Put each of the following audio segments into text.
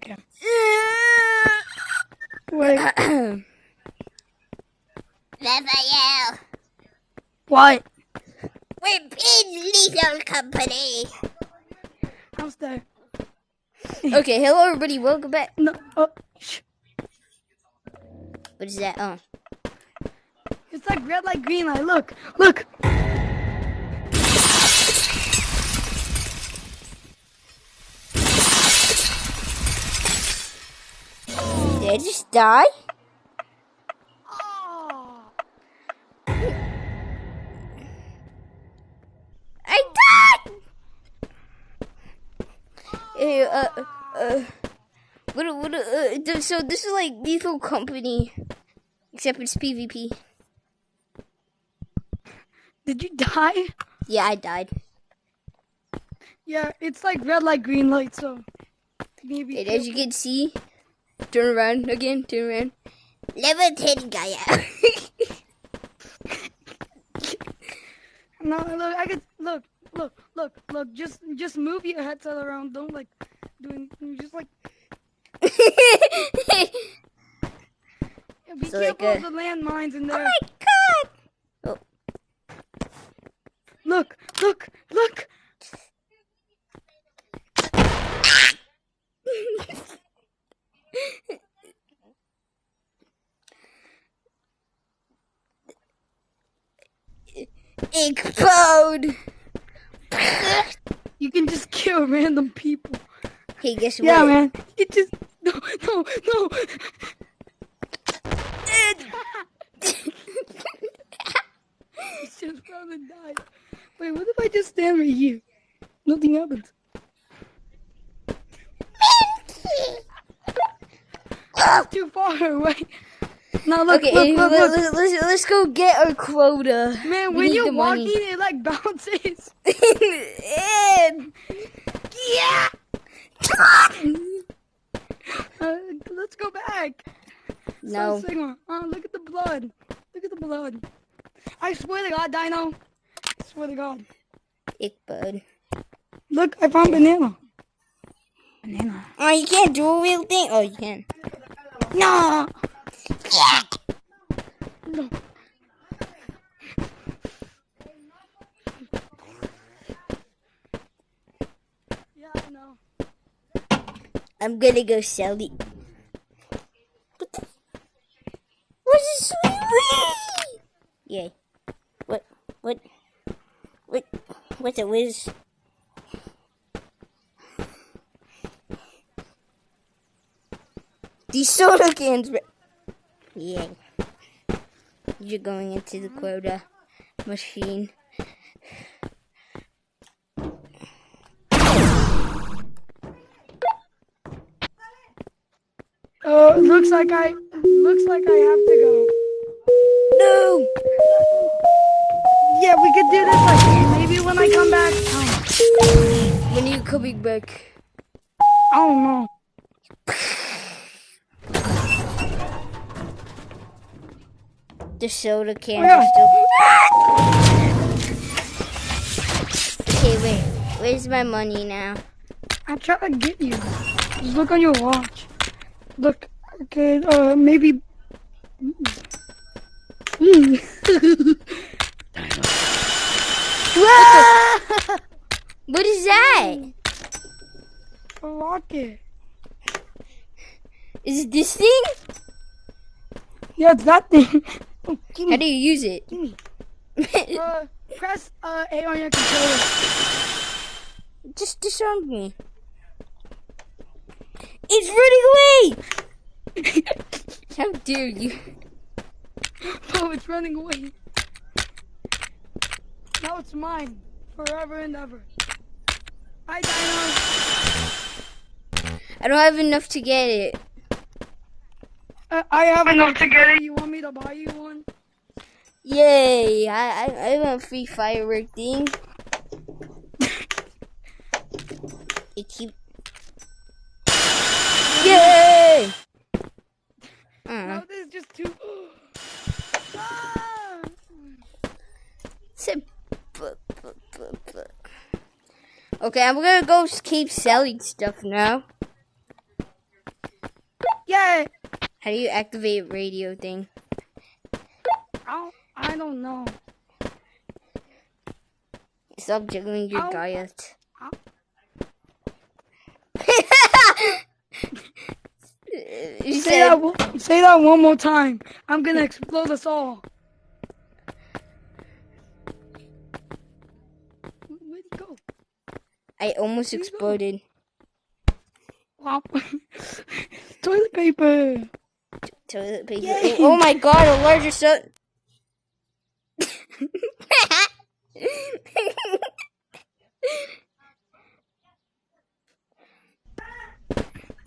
Okay. Wait. Raphael, What? we're in legal company. How's that? Okay, hello everybody, welcome back. No. Oh, What is that? Oh. it's like red light, green light. Look. Look. Did I just die? Oh. I died! So this is like lethal company, except it's PvP. Did you die? Yeah, I died. Yeah, it's like red light, green light. So maybe. And as you can see, turn around again, turn around. Levitating guy out. No, look. I could look. Just move your headset around. Don't like doing. Just like. Be So careful like of the landmines in there. Oh my god! Oh. Look. Explode! You can just kill random people. Hey, guess Yeah, what? man. You just no. He's just probably died. Wait, what if I just stand right here? Nothing happens. It's too far away. Now look, Okay, look. let's go get our quota. Man, We when need you're the money. walking, it like bounces. Yeah. Let's go back. No. So, look at the blood. Look at the blood. I swear to God, Dino. I swear to God. Ick bud. Look, I found banana. Banana. Oh, you can't do a real thing. Oh, you can. No. No. Yeah, I know. I'm gonna go sell it. What's this? Yay. What's a whiz? These soda cans. Yay. You're going into the quota machine. Looks like I have to go. No! Yeah, we could do this like maybe when I come back. When are you coming back? I don't know. The soda cans are still. Okay, wait. Where's my money now? I try to get you. Just look on your watch. Look. Okay. Maybe. What is that? A rocket. Is it this thing? Yeah, it's that thing. Oh, give How me. do you use it? Give me. Press A on your controller. Just disarm me. It's running away! How dare you? Oh, it's running away. Now it's mine. Forever and ever. Hi, Dino. I don't have enough to get it. I have enough to get it. You want me to buy you one? Yay! I want a free firework thing. It keep. Yay! No, this is just too. Ah! Okay, I'm gonna go keep selling stuff now. get? How do you activate radio thing? I don't know. Stop jiggling your Ow. diet. Ow. You Say that one more time. I'm gonna explode us all. Where'd he go? I almost exploded. Wow. Toilet paper. Toilet paper. Yay. Oh my god, a larger son.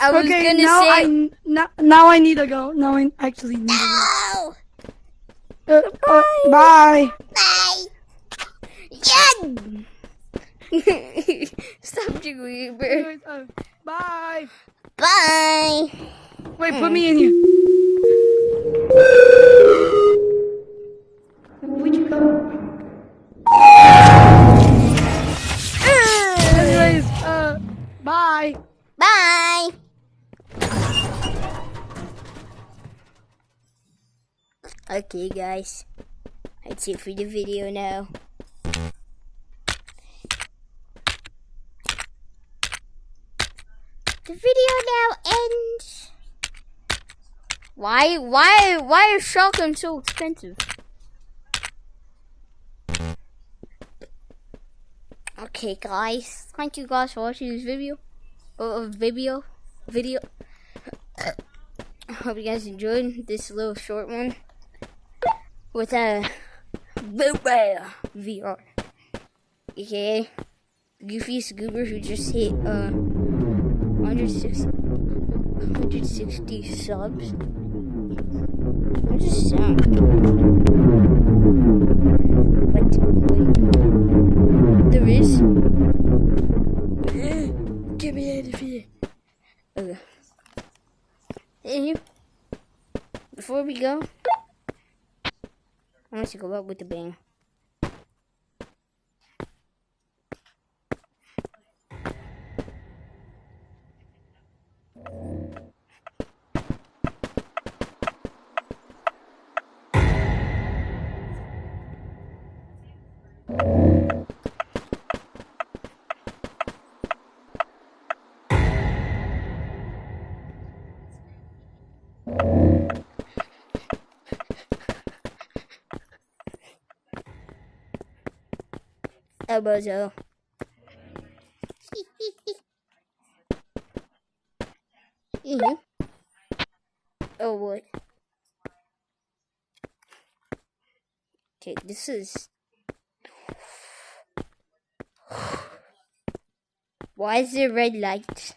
I was Okay, gonna now say. now I need to go. Now I actually need No! to go. Bye. Bye! Yeah! Stop jiggling your bird. Anyways, bye. Bye! Wait, put me in here. Where'd you go? Anyways, bye. Bye! Okay, guys. That's it for the video now. The video now ends. Why is shotgun so expensive? Okay, guys. Thank you guys for watching this video. Video. I hope you guys enjoyed this little short one with a RootbeerVR, aka Goofy Scoober, who just hit 160 subs. What does it sound? Wait. There is. Get me out of here. Okay. Anywho, before we go, I want to go out with a bang. Bozo. Oh, what? Okay, this is. Why is there red light?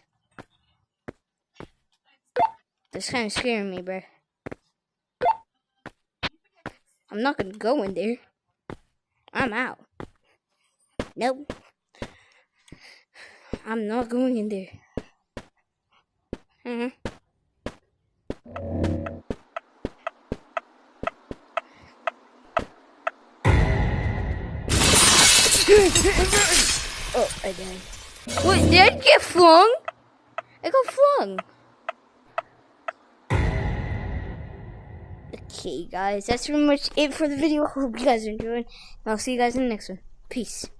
That's kind of scaring me, bro. I'm not gonna go in there. I'm out. Nope. I'm not going in there. Oh, I died. What? Did I get flung? I got flung. Okay, guys, that's pretty much it for the video. Hope you guys enjoyed. And I'll see you guys in the next one. Peace.